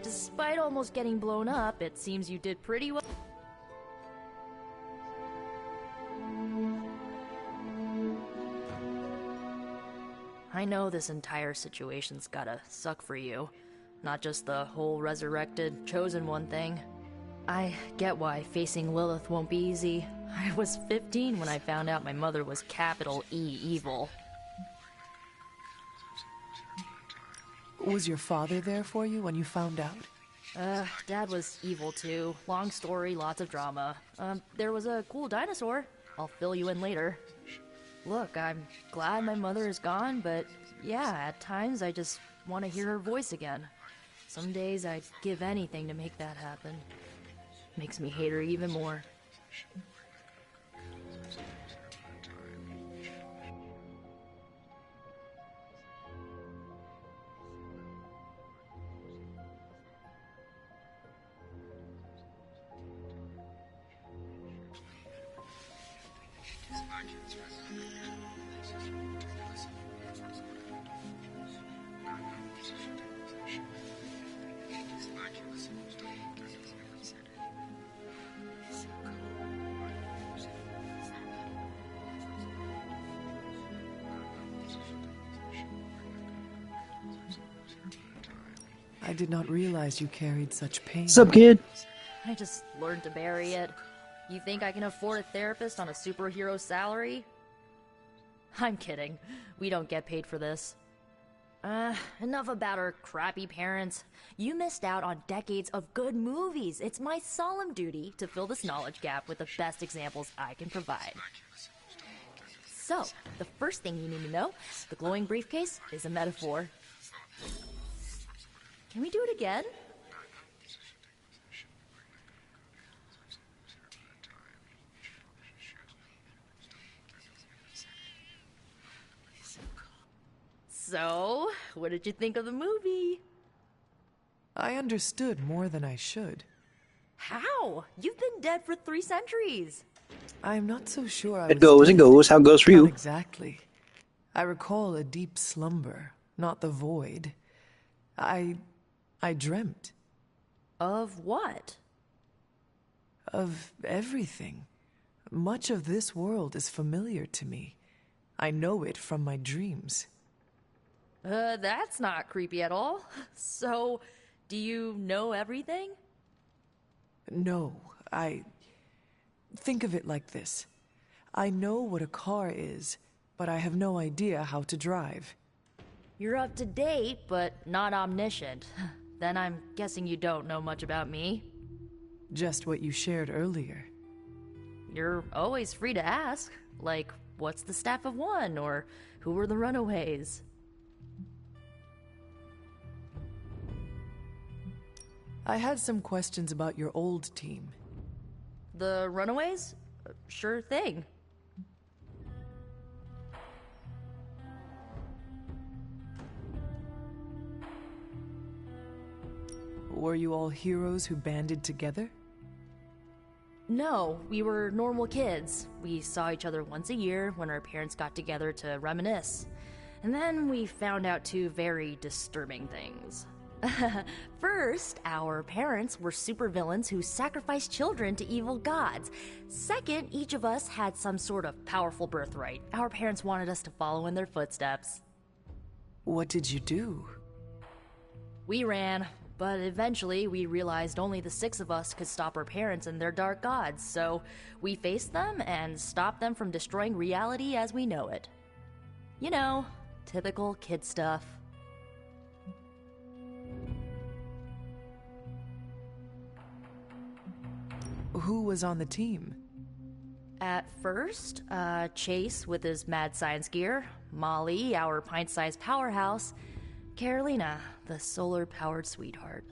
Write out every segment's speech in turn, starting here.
despite almost getting blown up, it seems you did pretty well. I know this entire situation's gotta suck for you. Not just the whole resurrected, chosen one thing. I get why facing Lilith won't be easy. I was 15 when I found out my mother was capital E evil. Was your father there for you when you found out? Dad was evil too. Long story, lots of drama. There was a cool dinosaur. I'll fill you in later. Look, I'm glad my mother is gone, but yeah, at times I just want to hear her voice again. Some days I'd give anything to make that happen. Makes me hate her even more. I did not realize you carried such pain. What's up, kid? I just learned to bury it. You think I can afford a therapist on a superhero salary? I'm kidding. We don't get paid for this. Enough about our crappy parents. You missed out on decades of good movies. It's my solemn duty to fill this knowledge gap with the best examples I can provide. So, the first thing you need to know, the glowing briefcase is a metaphor. Can we do it again? So, what did you think of the movie? I understood more than I should. How? You've been dead for 3 centuries. I'm not so sure I It was goes and dead. goes. How it goes for Not you? exactly. I recall a deep slumber, not the void. I dreamt Of what? of everything. Much of this world is familiar to me. I know it from my dreams. That's not creepy at all. So, do you know everything? No, think of it like this. I know what a car is, but I have no idea how to drive. You're up to date, but not omniscient. Then I'm guessing you don't know much about me. Just what you shared earlier. You're always free to ask. Like, what's the Staff of One? Or who were the Runaways? I had some questions about your old team. The Runaways? Sure thing. Were you all heroes who banded together? No, we were normal kids. We saw each other once a year when our parents got together to reminisce. And then we found out 2 very disturbing things. First, our parents were supervillains who sacrificed children to evil gods. Second, each of us had some sort of powerful birthright. Our parents wanted us to follow in their footsteps. What did you do? We ran, but eventually we realized only the 6 of us could stop our parents and their dark gods, so we faced them and stopped them from destroying reality as we know it. You know, typical kid stuff. Who was on the team? At first, Chase with his mad science gear, Molly, our pint-sized powerhouse, Carolina, the solar-powered sweetheart.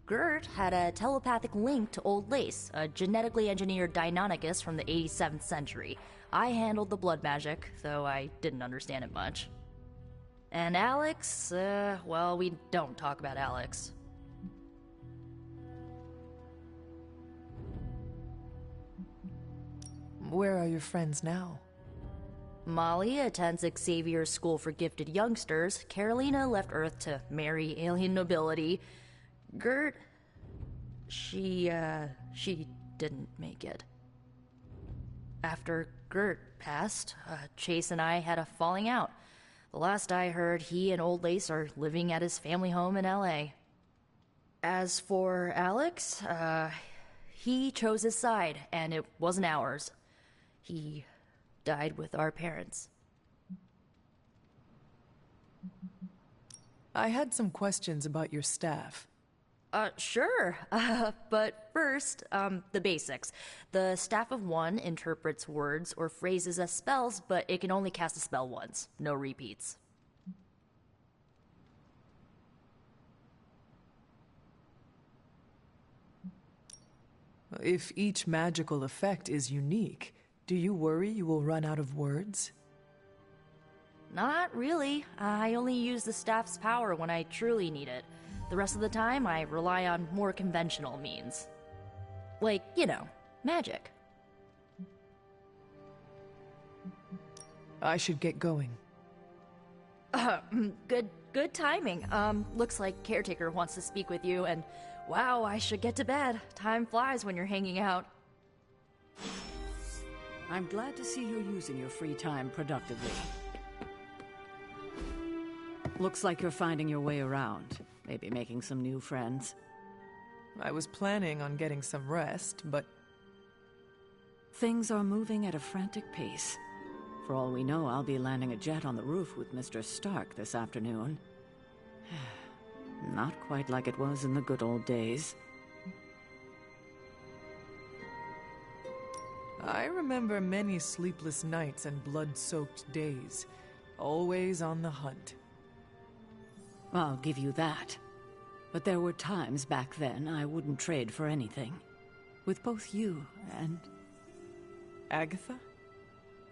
Gert had a telepathic link to Old Lace, a genetically engineered Deinonychus from the 87th century. I handled the blood magic, though I didn't understand it much. And Alex, well, we don't talk about Alex. Where are your friends now? Molly attends Xavier's School for Gifted Youngsters. Carolina left Earth to marry alien nobility. Gert, she didn't make it. After Gert passed, Chase and I had a falling out. The last I heard, he and Old Lace are living at his family home in LA. As for Alex, he chose his side, and it wasn't ours. He died with our parents. I had some questions about your staff. Sure. But first, the basics. The Staff of One interprets words or phrases as spells, but it can only cast a spell once. No repeats. If each magical effect is unique, do you worry you will run out of words? Not really. I only use the staff's power when I truly need it. The rest of the time, I rely on more conventional means. Like, magic. I should get going. Good timing. Looks like Caretaker wants to speak with you, and wow, I should get to bed. Time flies when you're hanging out. I'm glad to see you're using your free time productively. Looks like you're finding your way around. Maybe making some new friends. I was planning on getting some rest, but... Things are moving at a frantic pace. For all we know, I'll be landing a jet on the roof with Mr. Stark this afternoon. Not quite like it was in the good old days. I remember many sleepless nights and blood-soaked days. Always on the hunt. I'll give you that. But there were times back then I wouldn't trade for anything. With both you and... Agatha?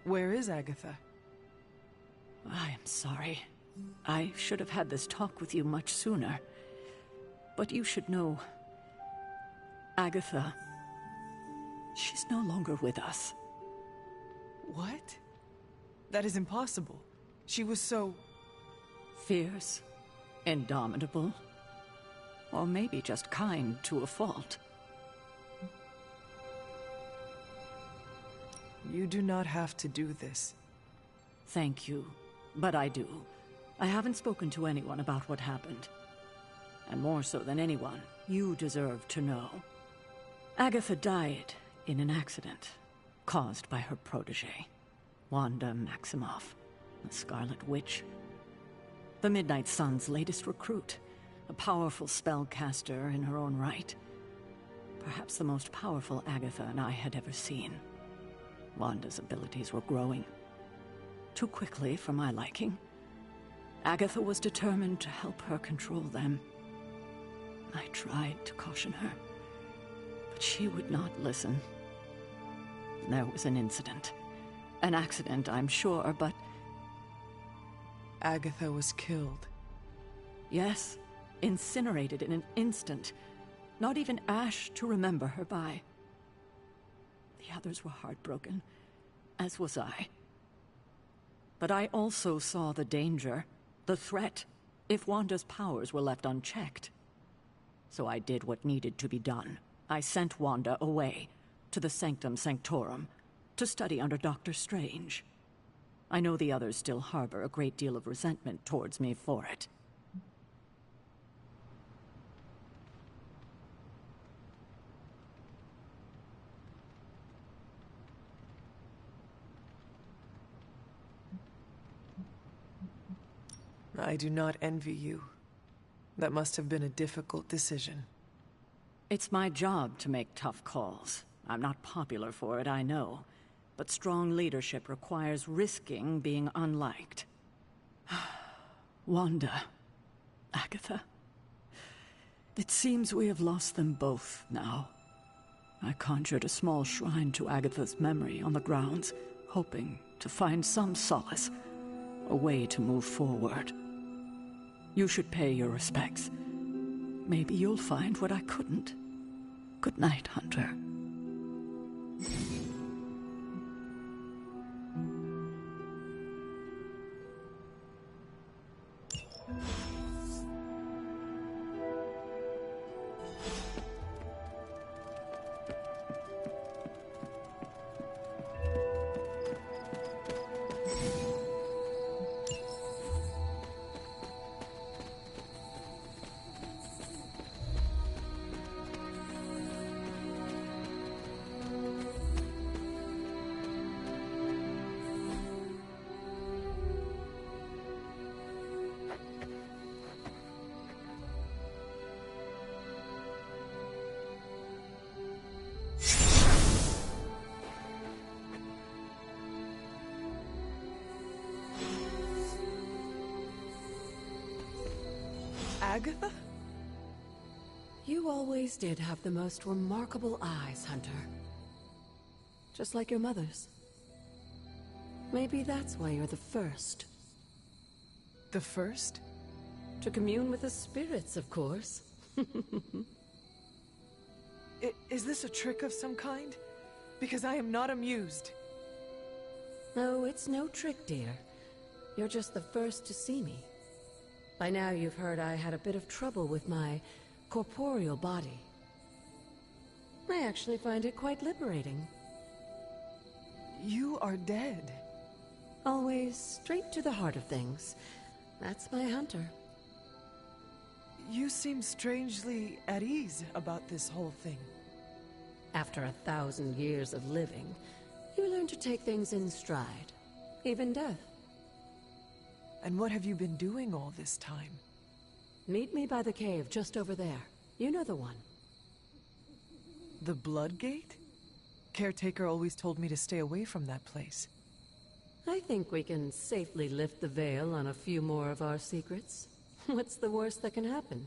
Where is Agatha? I am sorry. I should have had this talk with you much sooner. But you should know... Agatha... She's no longer with us. What? That is impossible. She was so... Fierce. Indomitable. Or maybe just kind to a fault. You do not have to do this. Thank you. But I do. I haven't spoken to anyone about what happened. And more so than anyone, you deserve to know. Agatha died in an accident caused by her protege, Wanda Maximoff, the Scarlet Witch. The Midnight Sun's latest recruit, a powerful spellcaster in her own right. Perhaps the most powerful Agatha and I had ever seen. Wanda's abilities were growing. Too quickly for my liking. Agatha was determined to help her control them. I tried to caution her, but she would not listen. There was an incident. An accident, I'm sure, but... Agatha was killed. Yes, incinerated in an instant. Not even ash to remember her by. The others were heartbroken, as was I. But I also saw the danger, the threat, if Wanda's powers were left unchecked. So I did what needed to be done. I sent Wanda away, to the Sanctum Sanctorum, to study under Doctor Strange. I know the others still harbor a great deal of resentment towards me for it. I do not envy you. That must have been a difficult decision. It's my job to make tough calls. I'm not popular for it, I know. But strong leadership requires risking being unliked. Wanda. Agatha. It seems we have lost them both now. I conjured a small shrine to Agatha's memory on the grounds, hoping to find some solace, a way to move forward. You should pay your respects. Maybe you'll find what I couldn't. Good night, Hunter. Agatha? You always did have the most remarkable eyes, Hunter. Just like your mother's. Maybe that's why you're the first. The first? To commune with the spirits, of course. Is this a trick of some kind? Because I am not amused. No, it's no trick, dear. You're just the first to see me. By now you've heard I had a bit of trouble with my corporeal body. I actually find it quite liberating. You are dead. Always straight to the heart of things. That's my Hunter. You seem strangely at ease about this whole thing. After 1,000 years of living, you learn to take things in stride. Even death. And what have you been doing all this time? Meet me by the cave just over there. You know the one. The Blood Gate? Caretaker always told me to stay away from that place. I think we can safely lift the veil on a few more of our secrets. What's the worst that can happen?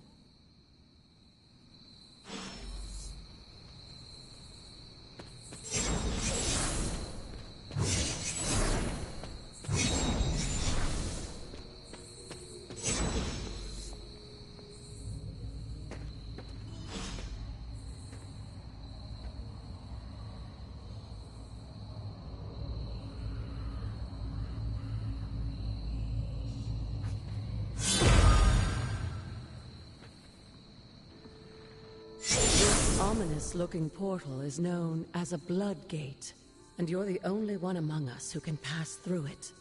Ominous-looking portal is known as a Blood Gate, and you're the only one among us who can pass through it.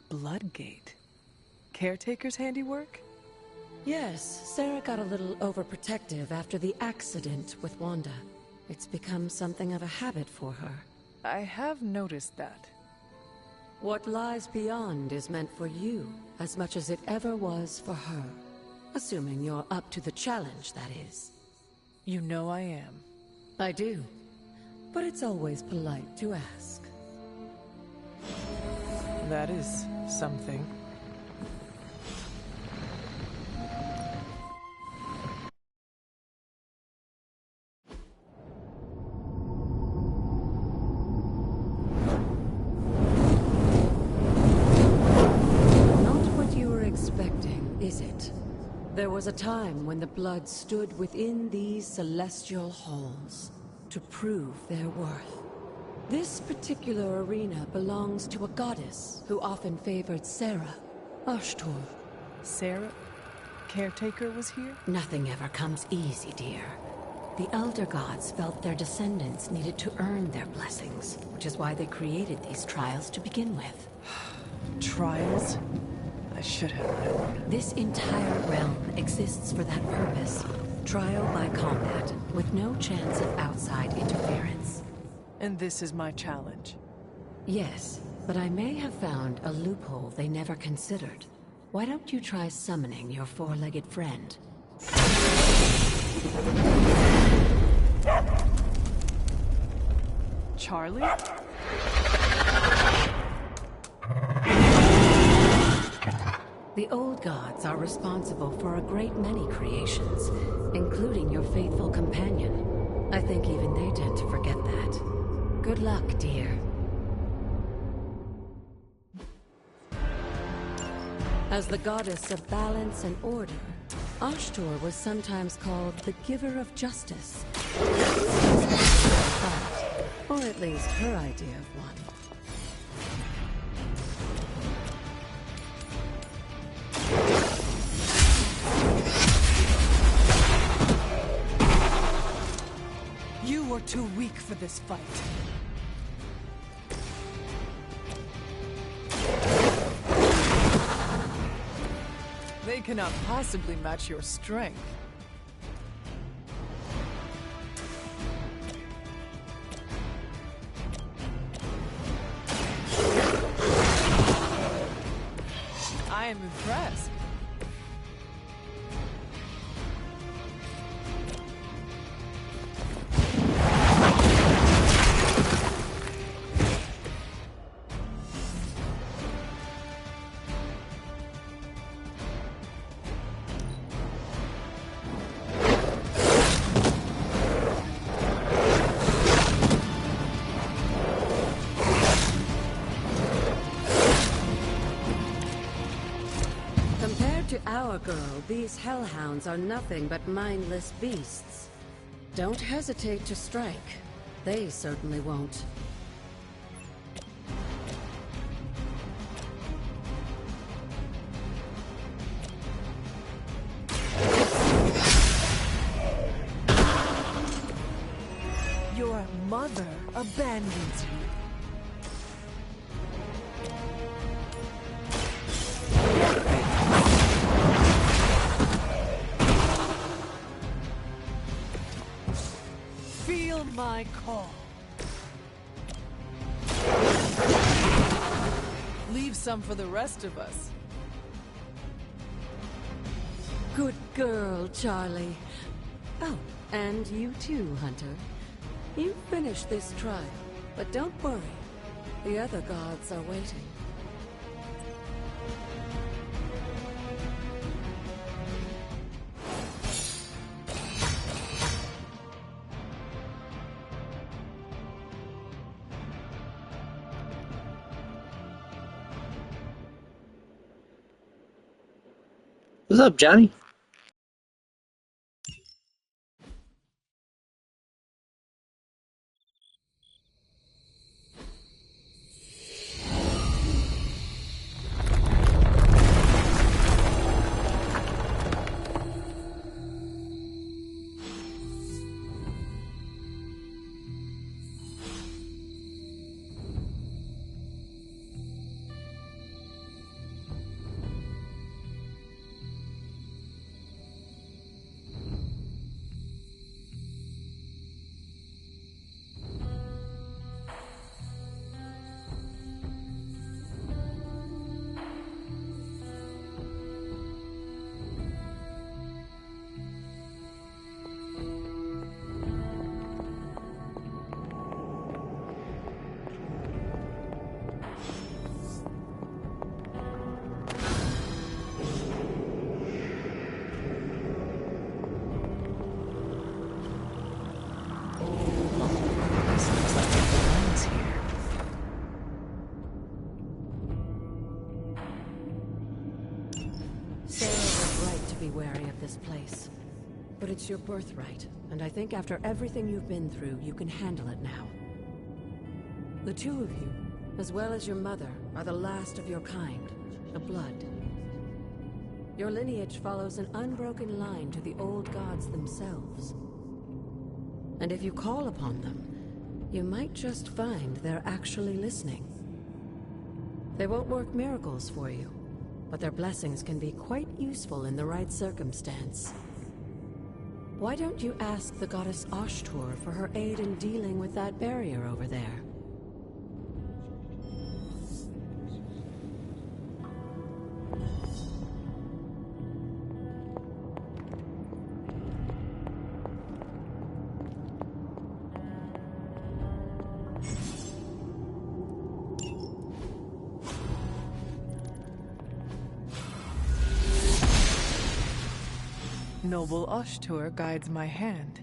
Blood Gate? Caretaker's handiwork? Yes, Sarah got a little overprotective after the accident with Wanda. It's become something of a habit for her. I have noticed that. What lies beyond is meant for you, as much as it ever was for her. Assuming you're up to the challenge, that is. You know I am. I do. But it's always polite to ask. That is something. Not what you were expecting, is it? There was a time when the Blood stood within these celestial halls to prove their worth. This particular arena belongs to a goddess who often favored Sarah, Ashtor. Sarah? Caretaker was here? Nothing ever comes easy, dear. The Elder Gods felt their descendants needed to earn their blessings, which is why they created these trials to begin with. Trials? I should have known. This entire realm exists for that purpose. Trial by combat, with no chance of outside interference. And this is my challenge. Yes, but I may have found a loophole they never considered. Why don't you try summoning your four-legged friend? Charlie? The old gods are responsible for a great many creations, including your faithful companion. I think even they tend to forget that. Good luck, dear. As the goddess of balance and order, Ashtor was sometimes called the giver of justice. Or at least her idea of one. You are too weak for this fight. They cannot possibly match your strength. I am impressed. girl, these hellhounds are nothing but mindless beasts. Don't hesitate to strike. They certainly won't. Your mother abandons you. Feel my call. Leave some for the rest of us. Good girl, Charlie. Oh, and you too, Hunter. You finished this trial, but don't worry. The other gods are waiting. What's up, Johnny? This looks like it belongs here. Sarah was right to be wary of this place. But it's your birthright, and I think after everything you've been through, you can handle it now. The two of you, as well as your mother, are the last of your kind, the Blood. Your lineage follows an unbroken line to the old gods themselves. And if you call upon them, you might just find they're actually listening. They won't work miracles for you, but their blessings can be quite useful in the right circumstance. Why don't you ask the goddess Ashtur for her aid in dealing with that barrier over there? Noble Ashtur guides my hand.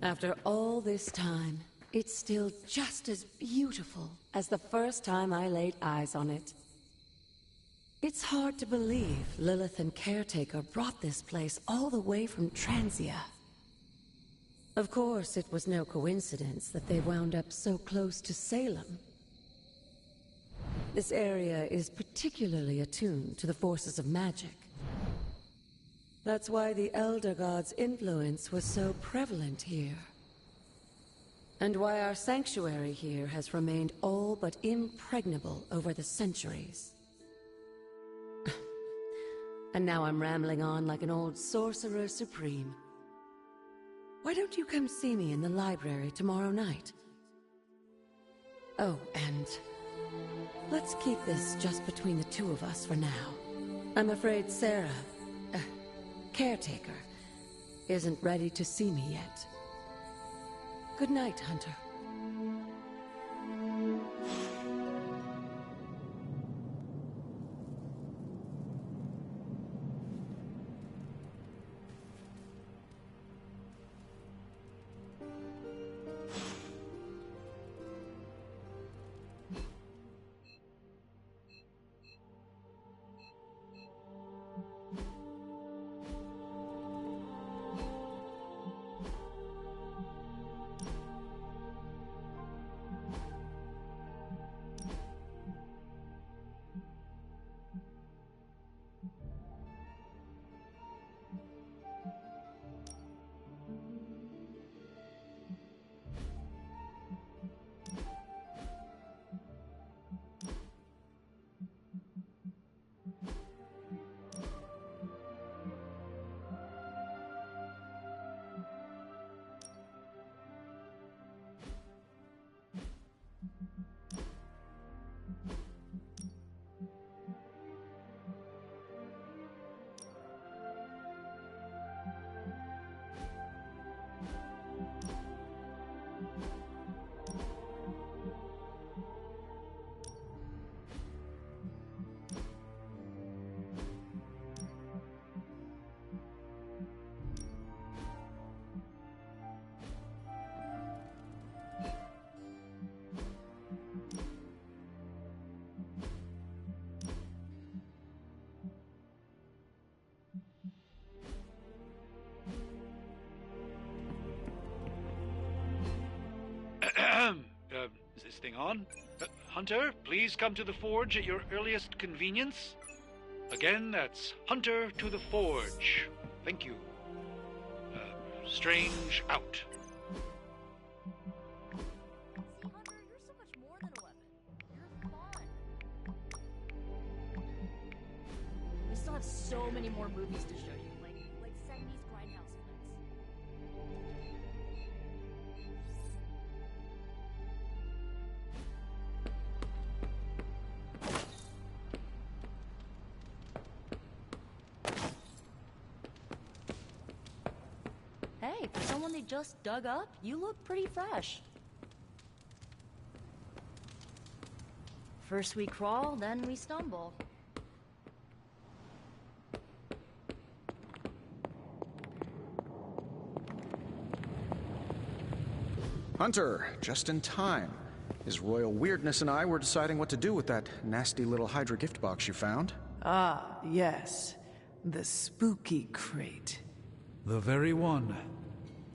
After all this time, it's still just as beautiful as the first time I laid eyes on it. It's hard to believe Lilith and Caretaker brought this place all the way from Transia. Of course, it was no coincidence that they wound up so close to Salem. This area is particularly attuned to the forces of magic. That's why the Elder God's influence was so prevalent here. And why our sanctuary here has remained all but impregnable over the centuries. And now I'm rambling on like an old sorcerer supreme. Why don't you come see me in the library tomorrow night? Oh, and let's keep this just between the two of us for now. I'm afraid Sarah, Caretaker, isn't ready to see me yet. Good night, Hunter. thing on. Hunter, please come to the forge at your earliest convenience. Again, that's Hunter to the forge. Thank you. Strange out. See, Hunter, you're so much more than a weapon. You're fun. We still have so many more movies to show you, like 70s grindhouse flicks. Hey, for someone they just dug up, you look pretty fresh. First we crawl, then we stumble. Hunter, just in time. His royal weirdness and I were deciding what to do with that nasty little Hydra gift box you found. Ah, yes. The spooky crate. The very one.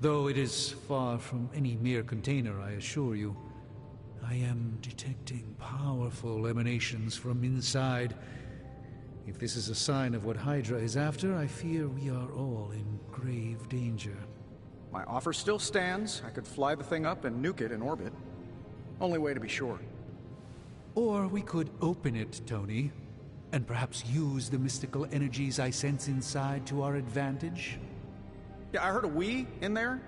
Though it is far from any mere container, I assure you. I am detecting powerful emanations from inside. If this is a sign of what Hydra is after, I fear we are all in grave danger. My offer still stands. I could fly the thing up and nuke it in orbit. Only way to be sure. Or we could open it, Tony, and perhaps use the mystical energies I sense inside to our advantage. Yeah, I heard a "we" in there.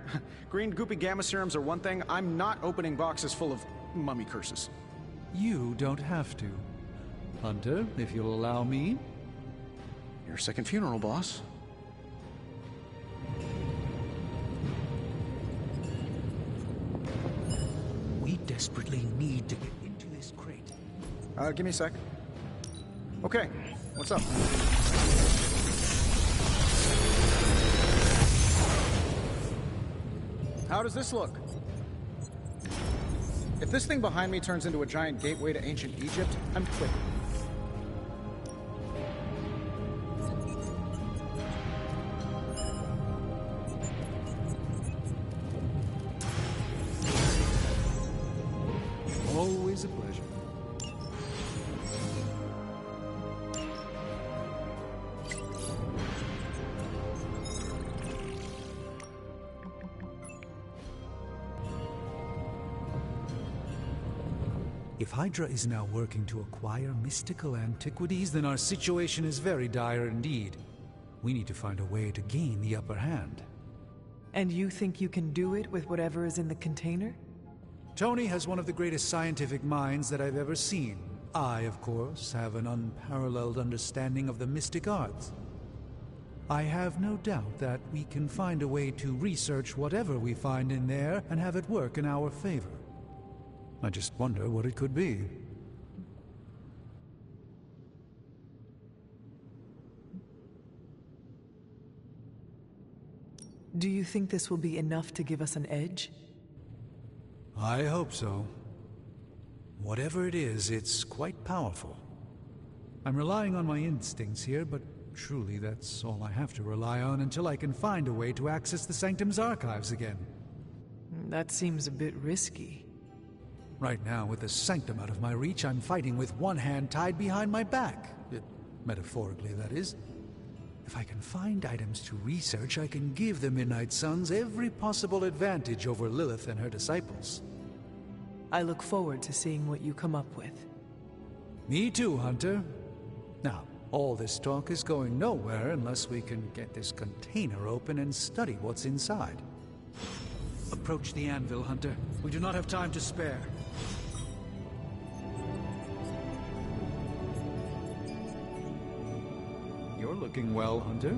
Green goopy gamma serums are one thing. I'm not opening boxes full of mummy curses. You don't have to. Hunter, if you'll allow me. Your second funeral, boss. We desperately need to get into this crate. Give me a sec. Okay, what's up? How does this look? If this thing behind me turns into a giant gateway to ancient Egypt, I'm quitting. Always a pleasure. If Hydra is now working to acquire mystical antiquities, then our situation is very dire indeed. We need to find a way to gain the upper hand. And you think you can do it with whatever is in the container? Tony has one of the greatest scientific minds that I've ever seen. I, of course, have an unparalleled understanding of the mystic arts. I have no doubt that we can find a way to research whatever we find in there and have it work in our favor. I just wonder what it could be. Do you think this will be enough to give us an edge? I hope so. Whatever it is, it's quite powerful. I'm relying on my instincts here, but truly that's all I have to rely on until I can find a way to access the Sanctum's archives again. That seems a bit risky. Right now, with the Sanctum out of my reach, I'm fighting with one hand tied behind my back. Metaphorically, that is. If I can find items to research, I can give the Midnight Suns every possible advantage over Lilith and her disciples. I look forward to seeing what you come up with. Me too, Hunter. Now, all this talk is going nowhere unless we can get this container open and study what's inside. Approach the anvil, Hunter. We do not have time to spare. You're looking well, Hunter.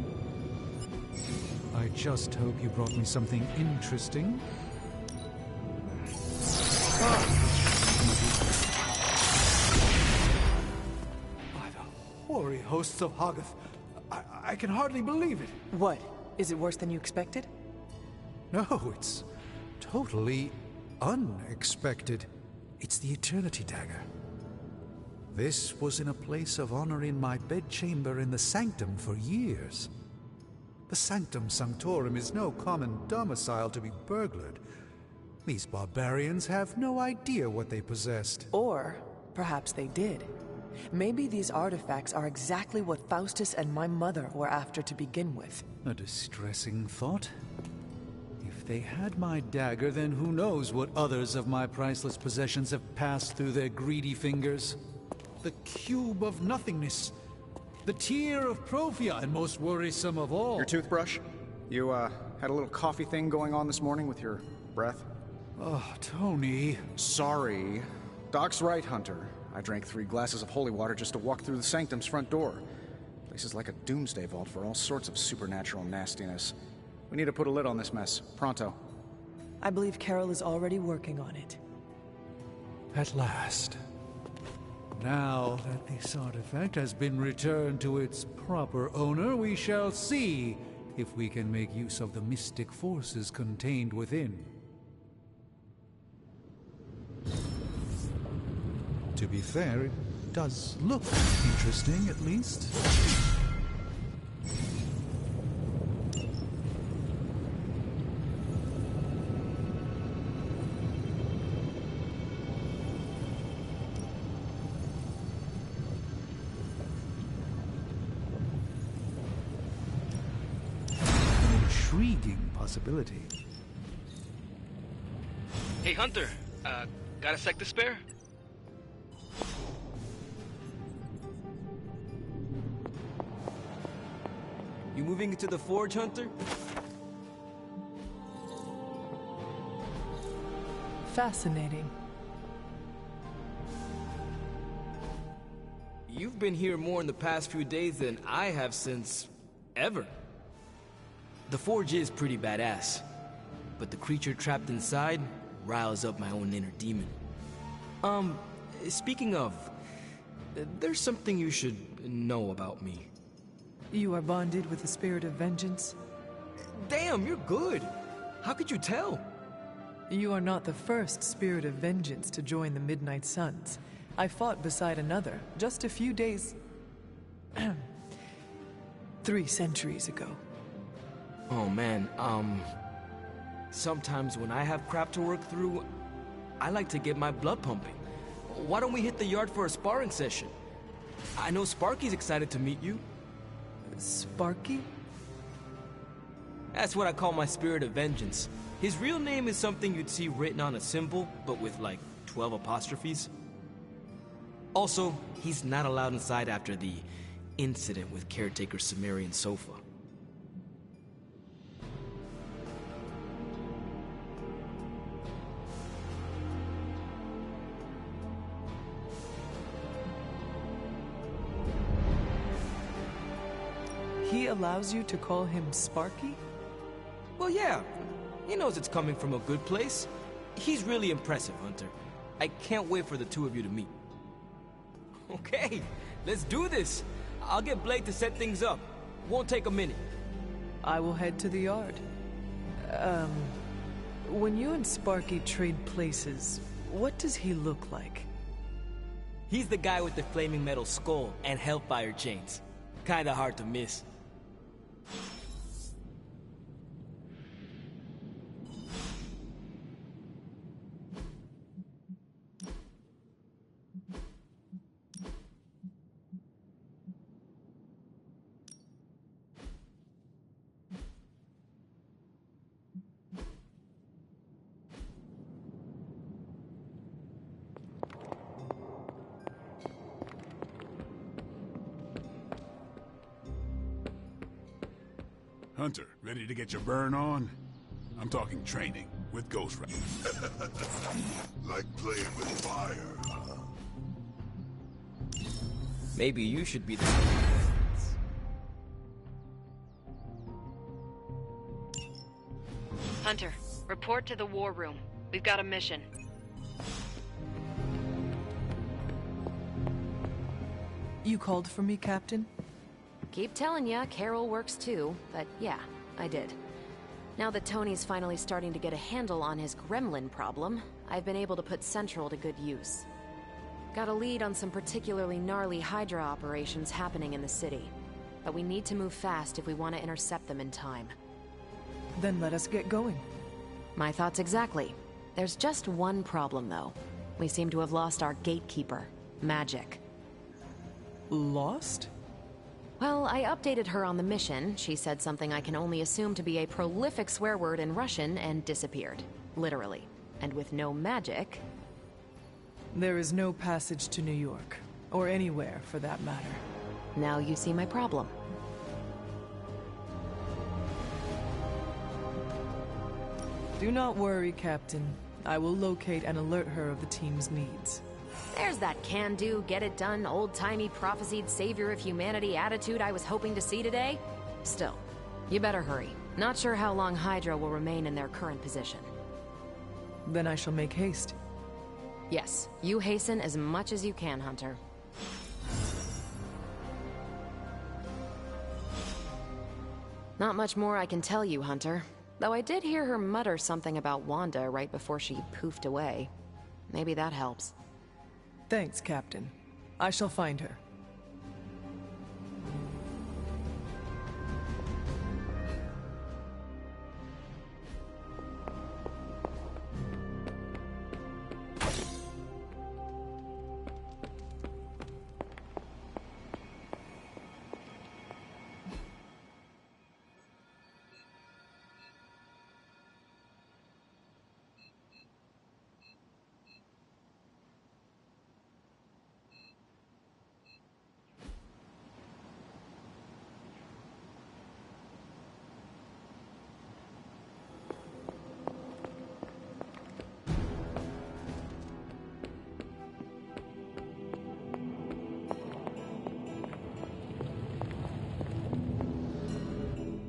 I just hope you brought me something interesting. By the hoary hosts of Hoggoth, I can hardly believe it. What? Is it worse than you expected? No, it's totally unexpected. It's the Eternity Dagger. This was in a place of honor in my bedchamber in the Sanctum for years. The Sanctum Sanctorum is no common domicile to be burglared. These barbarians have no idea what they possessed. Or perhaps they did. Maybe these artifacts are exactly what Faustus and my mother were after to begin with. A distressing thought. If they had my dagger, then who knows what others of my priceless possessions have passed through their greedy fingers. The cube of nothingness. The tear of Profia, and most worrisome of all. Your toothbrush? You, had a little coffee thing going on this morning with your breath? Oh, Tony. Sorry. Doc's right, Hunter. I drank 3 glasses of holy water just to walk through the sanctum's front door. Place is like a doomsday vault for all sorts of supernatural nastiness. We need to put a lid on this mess. Pronto. I believe Carol is already working on it. At last. Now that this artifact has been returned to its proper owner, we shall see if we can make use of the mystic forces contained within. To be fair, it does look interesting, at least. Intriguing possibility. Hey, Hunter. Got a sec to spare? You moving into the forge, Hunter? Fascinating. You've been here more in the past few days than I have since... ever. The forge is pretty badass, but the creature trapped inside riles up my own inner demon. Speaking of, there's something you should know about me. You are bonded with the spirit of vengeance? Damn, you're good. How could you tell? You are not the first spirit of vengeance to join the Midnight Suns. I fought beside another just a few days... 3 centuries ago. Oh man, sometimes when I have crap to work through, I like to get my blood pumping. Why don't we hit the yard for a sparring session? I know Sparky's excited to meet you. Sparky? That's what I call my spirit of vengeance. His real name is something you'd see written on a symbol, but with like 12 apostrophes. Also, he's not allowed inside after the incident with caretaker Sumerian Sofa. He allows you to call him Sparky? Well, yeah. He knows it's coming from a good place. He's really impressive, Hunter. I can't wait for the two of you to meet. Okay, let's do this. I'll get Blade to set things up. Won't take a minute. I will head to the yard. When you and Sparky trade places, what does he look like? He's the guy with the flaming metal skull and hellfire chains. Kinda hard to miss. Hunter, ready to get your burn on? I'm talking training with Ghost Rider. Like playing with fire, huh? Maybe you should be the... Hunter, report to the war room. We've got a mission. You called for me, Captain? Keep telling ya, Carol works too, but yeah, I did. Now that Tony's finally starting to get a handle on his gremlin problem, I've been able to put Central to good use. Got a lead on some particularly gnarly Hydra operations happening in the city. But we need to move fast if we want to intercept them in time. Then let us get going. My thoughts exactly. There's just one problem, though. We seem to have lost our gatekeeper, Magic. Lost? Well, I updated her on the mission. She said something I can only assume to be a prolific swear word in Russian and disappeared. Literally. And with no magic... There is no passage to New York. Or anywhere, for that matter. Now you see my problem. Do not worry, Captain. I will locate and alert her of the team's needs. There's that can-do, get-it-done, old-timey prophesied savior of humanity attitude I was hoping to see today. Still, you better hurry. Not sure how long Hydra will remain in their current position. Then I shall make haste. Yes, you hasten as much as you can, Hunter. Not much more I can tell you, Hunter. Though I did hear her mutter something about Wanda right before she poofed away. Maybe that helps. Thanks, Captain. I shall find her.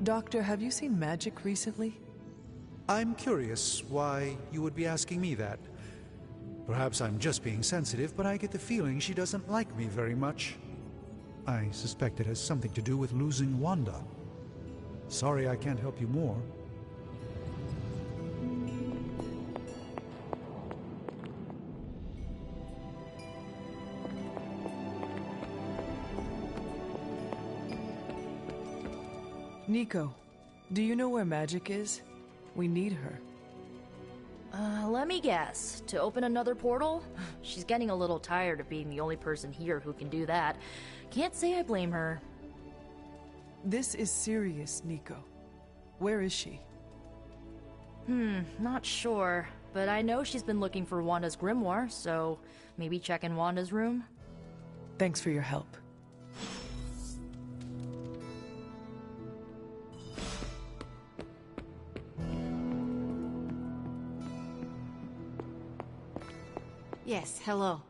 Doctor, have you seen Magic recently? I'm curious why you would be asking me that. Perhaps I'm just being sensitive, but I get the feeling she doesn't like me very much. I suspect it has something to do with losing Wanda. Sorry I can't help you more. Nico, do you know where Magic is? We need her. Let me guess. To open another portal? She's getting a little tired of being the only person here who can do that. Can't say I blame her. This is serious, Nico. Where is she? Not sure. But I know she's been looking for Wanda's grimoire, so maybe check in Wanda's room? Thanks for your help. Yes, hello.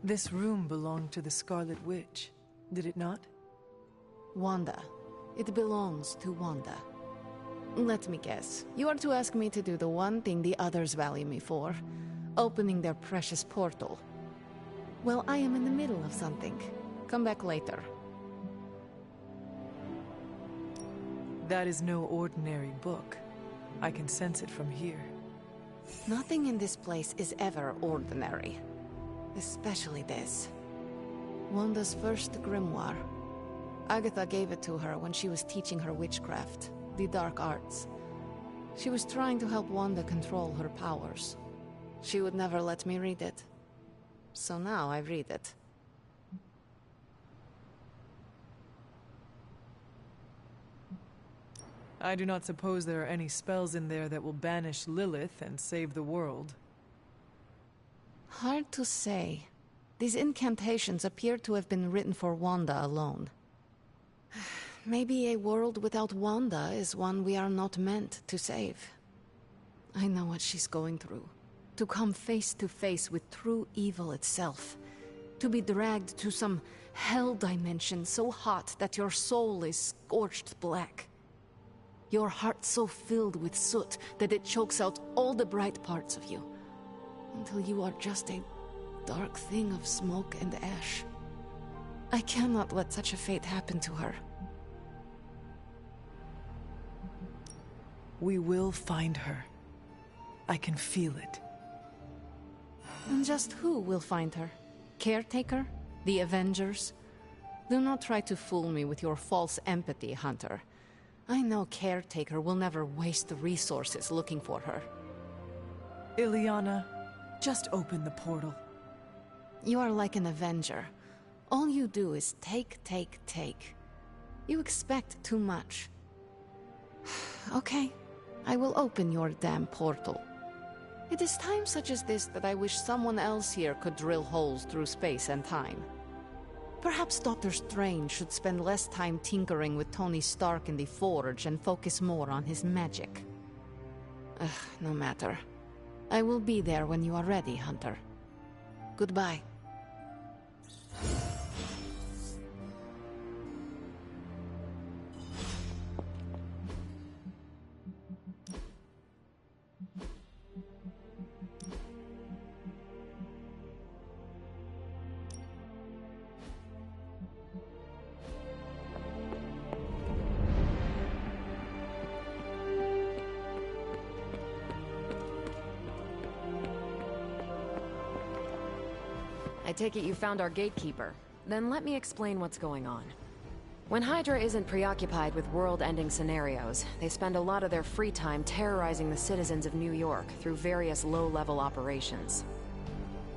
This room belonged to the Scarlet Witch, did it not? Wanda. It belongs to Wanda. Let me guess. You are to ask me to do the one thing the others value me for. Opening their precious portal. Well, I am in the middle of something. Come back later. That is no ordinary book. I can sense it from here. Nothing in this place is ever ordinary. Especially this. Wanda's first grimoire. Agatha gave it to her when she was teaching her witchcraft, the dark arts. She was trying to help Wanda control her powers. She would never let me read it. So now I read it. I do not suppose there are any spells in there that will banish Lilith and save the world. Hard to say. These incantations appear to have been written for Wanda alone. Maybe a world without Wanda is one we are not meant to save. I know what she's going through. To come face to face with true evil itself. To be dragged to some hell dimension so hot that your soul is scorched black. Your heart so filled with soot that it chokes out all the bright parts of you. Until you are just a dark thing of smoke and ash. I cannot let such a fate happen to her. We will find her. I can feel it. And just who will find her? Caretaker? The Avengers? Do not try to fool me with your false empathy, Hunter. I know Caretaker will never waste the resources looking for her. Illyana, just open the portal. You are like an Avenger. All you do is take, take, take. You expect too much. Okay, I will open your damn portal. It is times such as this that I wish someone else here could drill holes through space and time. Perhaps Doctor Strange should spend less time tinkering with Tony Stark in the Forge and focus more on his magic. No matter. I will be there when you are ready, Hunter. Goodbye. I take it you found our gatekeeper. Then let me explain what's going on. When Hydra isn't preoccupied with world-ending scenarios, they spend a lot of their free time terrorizing the citizens of New York through various low-level operations.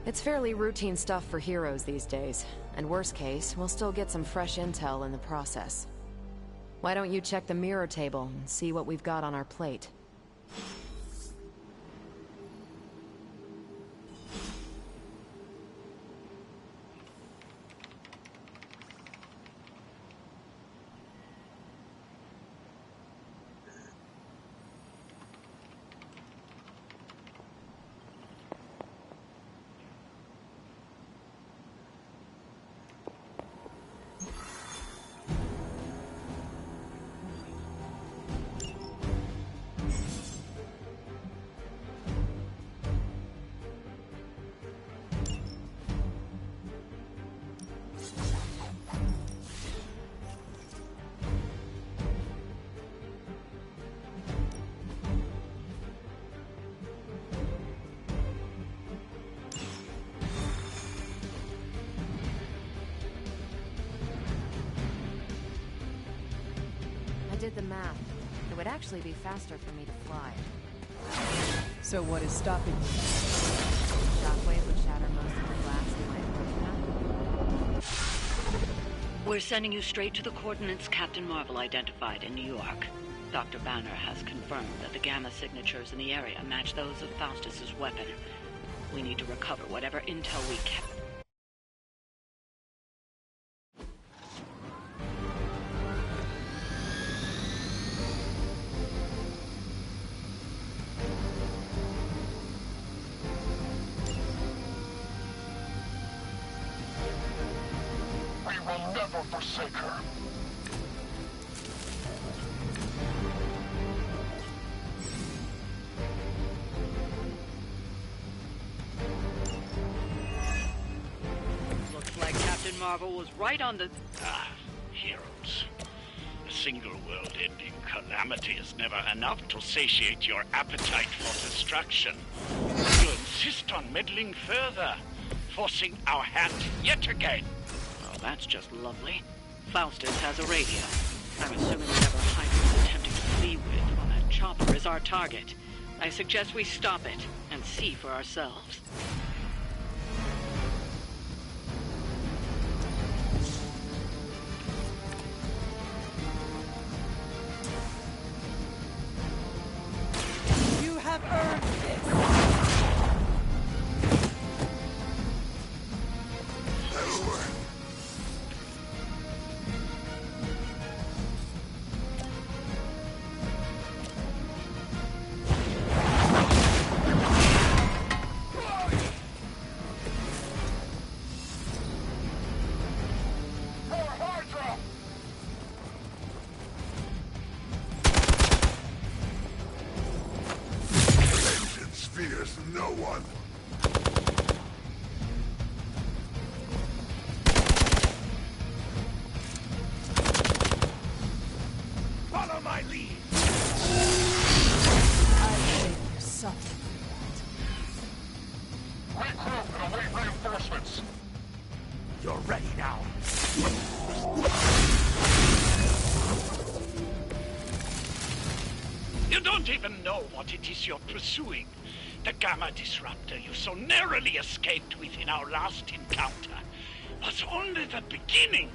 It's fairly routine stuff for heroes these days, and worst case, we'll still get some fresh intel in the process. Why don't you check the mirror table and see what we've got on our plate? I did the math. It would actually be faster for me to fly. So what is stopping you? Shockwave would shatter most of the glass in my approach. We're sending you straight to the coordinates Captain Marvel identified in New York. Dr. Banner has confirmed that the gamma signatures in the area match those of Faustus's weapon. We need to recover whatever intel we can. Never forsake her. Looks like Captain Marvel was right on the... heroes. A single world-ending calamity is never enough to satiate your appetite for destruction. You insist on meddling further, forcing our hand yet again. Oh, that's just lovely. Faustus has a radio. I'm assuming whatever Hydra's attempting to flee with on that chopper is our target. I suggest we stop it and see for ourselves. You have earned this! Fears no one. Follow my lead. I think you suffer. Recruit! don't even know what it is you're pursuing. The Gamma Disruptor you so narrowly escaped with in our last encounter was only the beginning.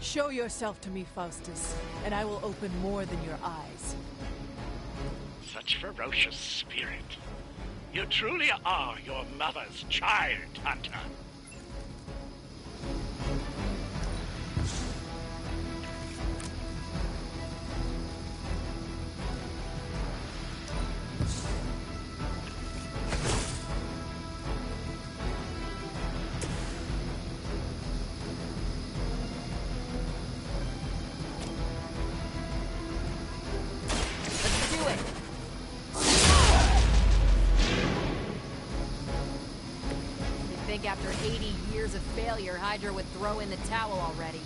Show yourself to me, Faustus, and I will open more than your eyes. Such ferocious spirit. You truly are your mother's child, Hunter. After 80 years of failure, Hydra would throw in the towel already.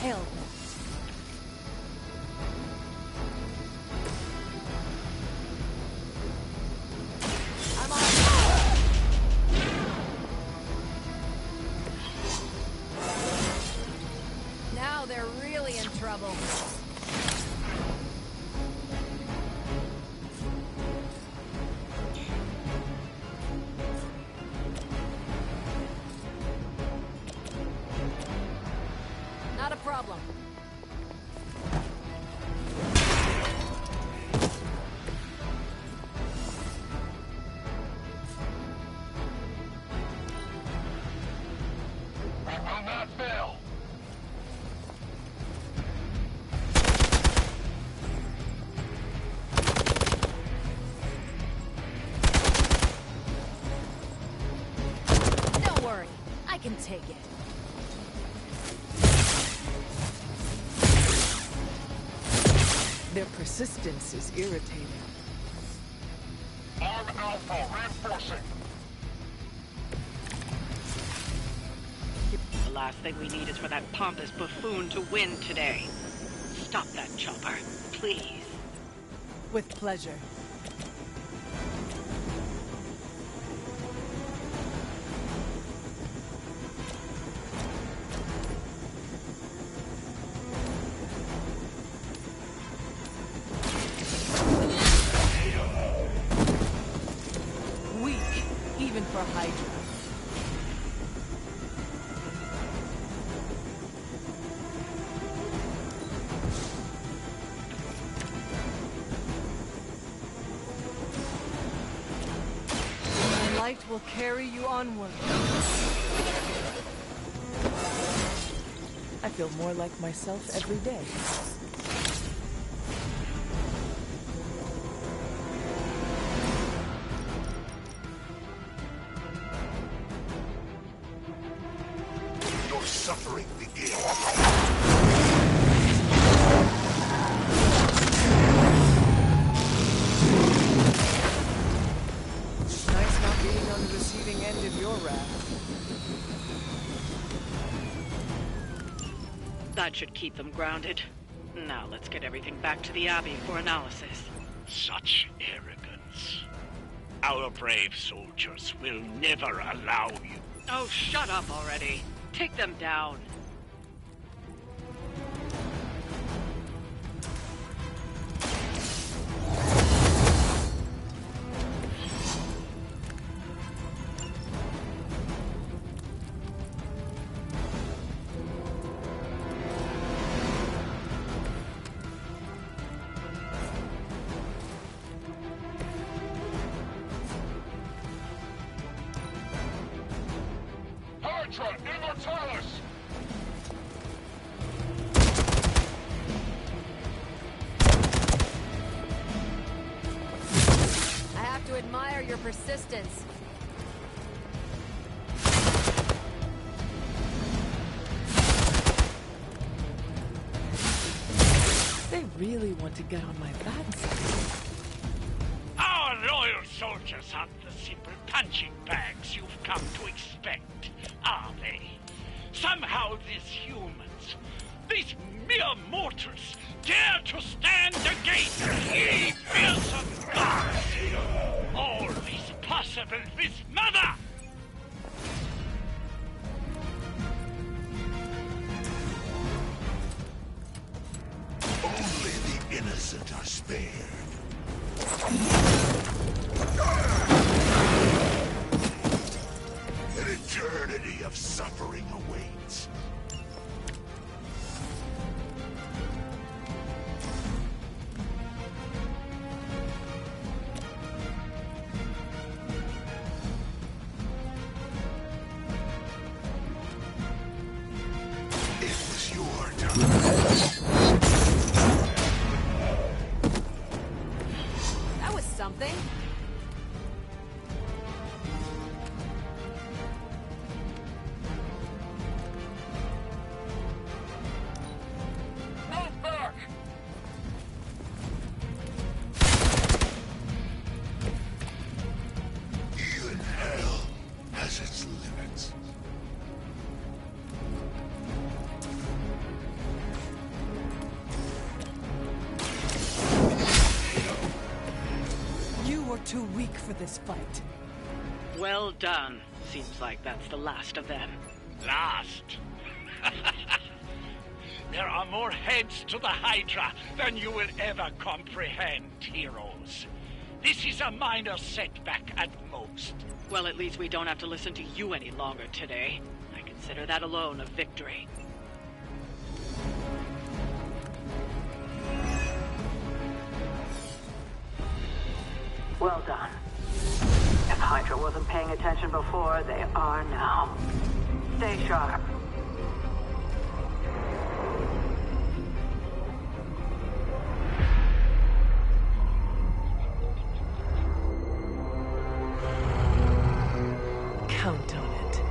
Hell. They're really in trouble. Not a problem. We will not fail. I can take it. Their persistence is irritating. Arm Alpha reinforcing. The last thing we need is for that pompous buffoon to win today. Stop that chopper, please. With pleasure. Even for Hydra. My light will carry you onward. I feel more like myself every day. Suffering begins. Nice not being on the receiving end of your wrath. That should keep them grounded. Now let's get everything back to the Abbey for analysis. Such arrogance. Our brave soldiers will never allow you. Oh, shut up already. Take them down. Hydra Immortalis! I have to admire your persistence. They really want to get on my bad side. Our loyal soldiers aren't the simple punching bags you've come to expect, are they? Somehow these humans, these mere mortals, dare to stand against ye fearsome gods! All these usurping his mother! Only the innocent are spared. An eternity of suffering awaits. It was your time. That was something. Move back! Even hell has its limits. You are too weak for this fight. Well done. Seems like that's the last of them. Last. There are more heads to the Hydra than you will ever comprehend, heroes. This is a minor setback at most. Well, at least we don't have to listen to you any longer today. I consider that alone a victory. Well done. If Hydra wasn't paying attention before, they are now. Stay sharp. Count on it.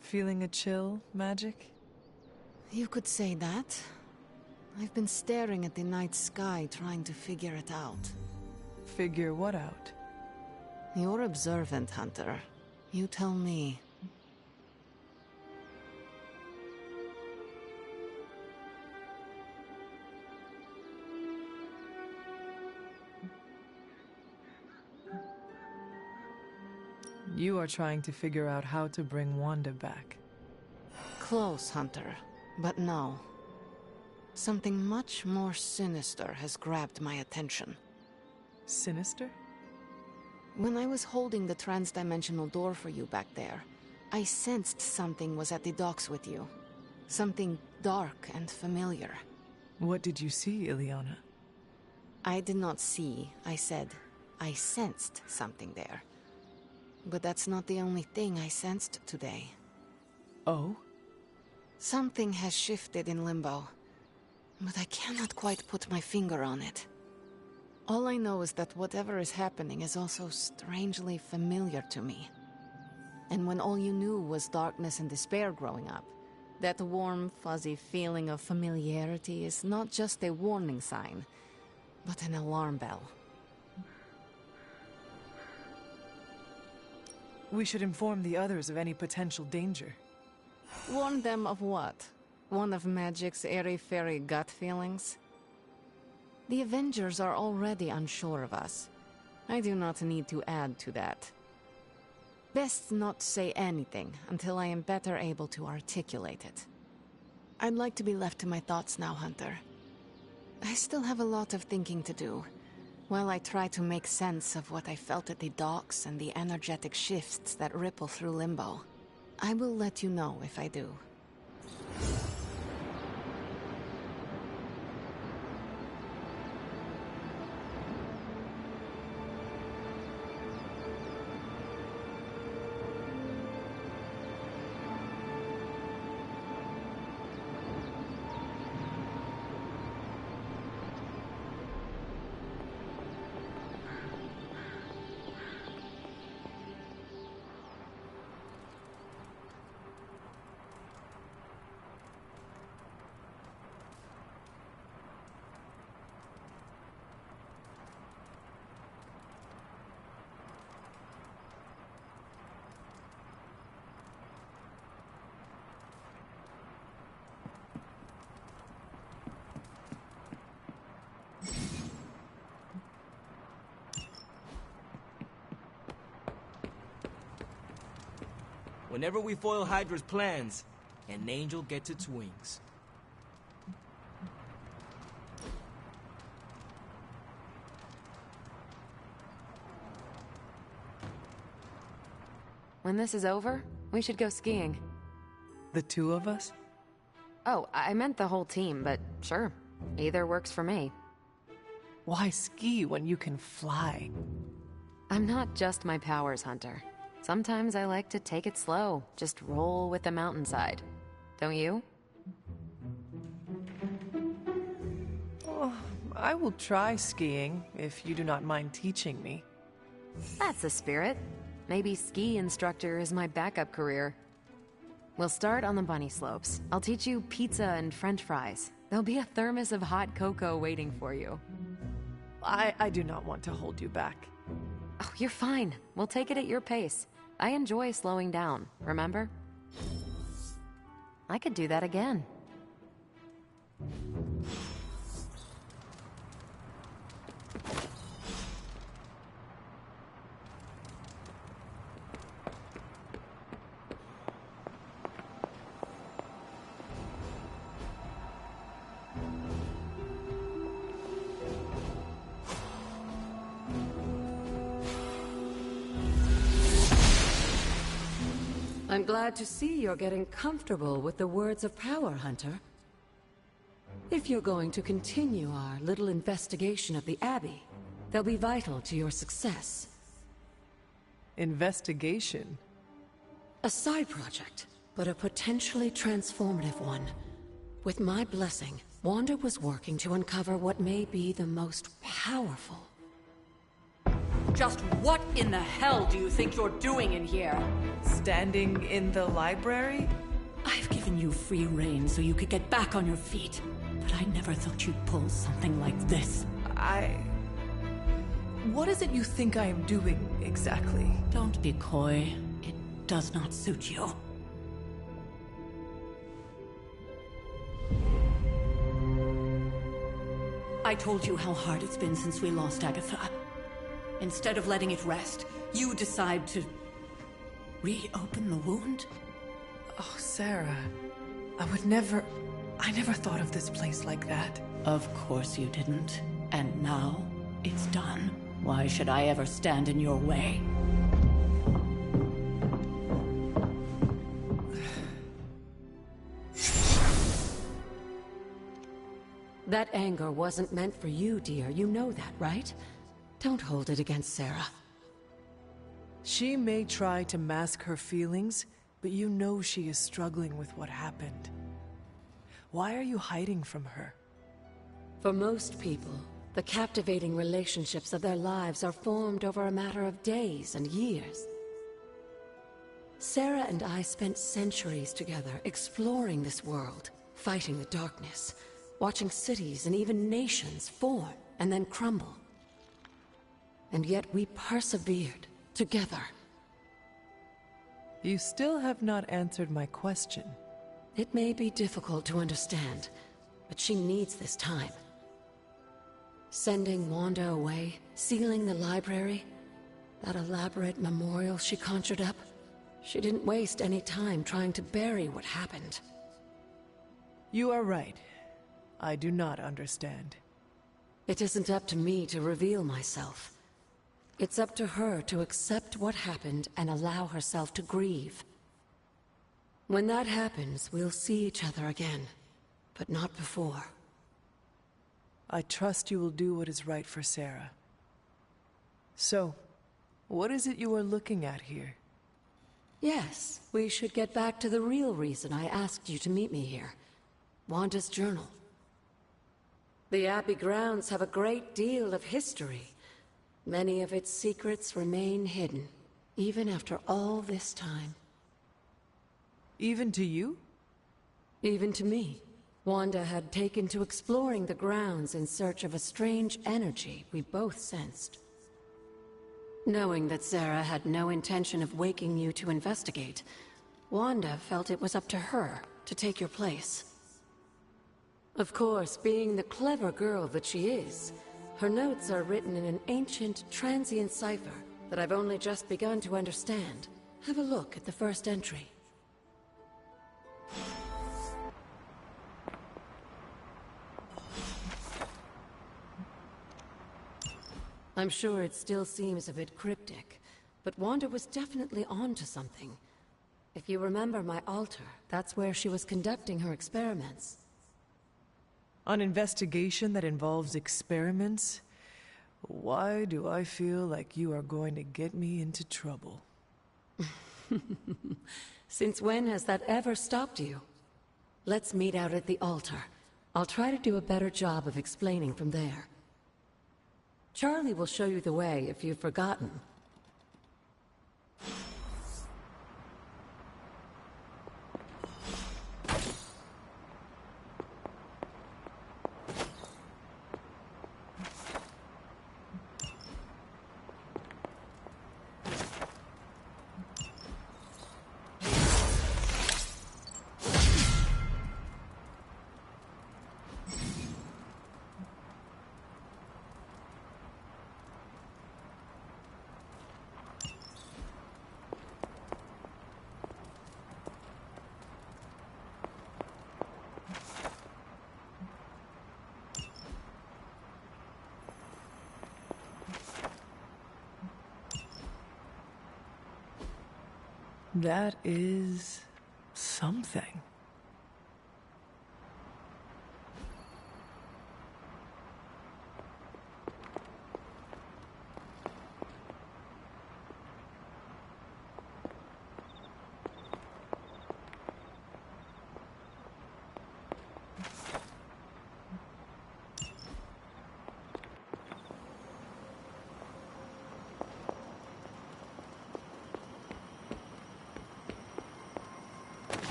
Feeling a chill, Magic? You could say that. I've been staring at the night sky trying to figure it out. Figure what out? You're observant, Hunter. You tell me. You are trying to figure out how to bring Wanda back. Close, Hunter. But no. Something much more sinister has grabbed my attention. Sinister? When I was holding the transdimensional door for you back there, I sensed something was at the docks with you. Something dark and familiar. What did you see, Illyana? I did not see. I said, I sensed something there. But that's not the only thing I sensed today. Oh? Something has shifted in Limbo, but I cannot quite put my finger on it. All I know is that whatever is happening is also strangely familiar to me. And when all you knew was darkness and despair growing up, that warm, fuzzy feeling of familiarity is not just a warning sign, but an alarm bell. We should inform the others of any potential danger. Warn them of what? One of Magic's airy-fairy gut feelings? The Avengers are already unsure of us. I do not need to add to that. Best not say anything until I am better able to articulate it. I'd like to be left to my thoughts now, Hunter. I still have a lot of thinking to do, while I try to make sense of what I felt at the docks and the energetic shifts that ripple through Limbo. I will let you know if I do. Whenever we foil Hydra's plans, an angel gets its wings. When this is over, we should go skiing. The two of us? Oh, I meant the whole team, but sure. Either works for me. Why ski when you can fly? I'm not just my powers, Hunter. Sometimes I like to take it slow, just roll with the mountainside. Don't you? Oh, I will try skiing, if you do not mind teaching me. That's the spirit. Maybe ski instructor is my backup career. We'll start on the bunny slopes. I'll teach you pizza and french fries. There'll be a thermos of hot cocoa waiting for you. I do not want to hold you back. Oh, you're fine. We'll take it at your pace. I enjoy slowing down, remember? I could do that again. I'm glad to see you're getting comfortable with the words of power, Hunter. If you're going to continue our little investigation of the Abbey, they'll be vital to your success. Investigation? A side project, but a potentially transformative one. With my blessing, Wanda was working to uncover what may be the most powerful. Just what in the hell do you think you're doing in here? Standing in the library? I've given you free rein so you could get back on your feet. But I never thought you'd pull something like this. What is it you think I am doing, exactly? Don't be coy. It does not suit you. I told you how hard it's been since we lost Agatha. Instead of letting it rest, you decide to reopen the wound? Oh, Sarah. I never thought of this place like that. Of course you didn't. And now, it's done. Why should I ever stand in your way? That anger wasn't meant for you, dear. You know that, right? Don't hold it against Sarah. She may try to mask her feelings, but you know she is struggling with what happened. Why are you hiding from her? For most people, the captivating relationships of their lives are formed over a matter of days and years. Sarah and I spent centuries together exploring this world, fighting the darkness, watching cities and even nations form and then crumble. And yet we persevered, together. You still have not answered my question. It may be difficult to understand, but she needs this time. Sending Wanda away, sealing the library, that elaborate memorial she conjured up, she didn't waste any time trying to bury what happened. You are right. I do not understand. It isn't up to me to reveal myself. It's up to her to accept what happened and allow herself to grieve. When that happens, we'll see each other again, but not before. I trust you will do what is right for Sarah. So, what is it you are looking at here? Yes, we should get back to the real reason I asked you to meet me here. Wanda's journal. The Abbey grounds have a great deal of history. Many of its secrets remain hidden, even after all this time. Even to you? Even to me. Wanda had taken to exploring the grounds in search of a strange energy we both sensed. Knowing that Sarah had no intention of waking you to investigate, Wanda felt it was up to her to take your place. Of course, being the clever girl that she is, her notes are written in an ancient, transient cipher that I've only just begun to understand. Have a look at the first entry. I'm sure it still seems a bit cryptic, but Wanda was definitely onto something. If you remember my altar, that's where she was conducting her experiments. An investigation that involves experiments? Why do I feel like you are going to get me into trouble? Since when has that ever stopped you? Let's meet out at the altar. I'll try to do a better job of explaining from there. Charlie will show you the way if you've forgotten. That is something.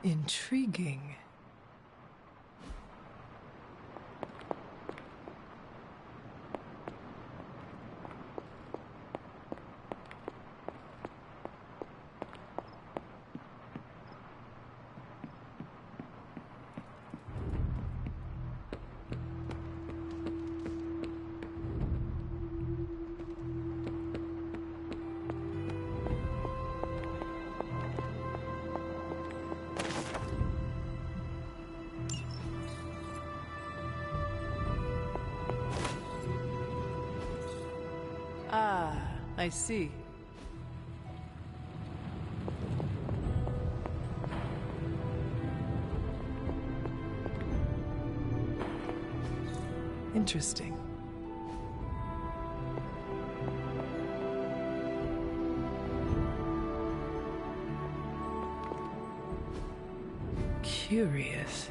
Intriguing. Ah, I see. Interesting. Curious.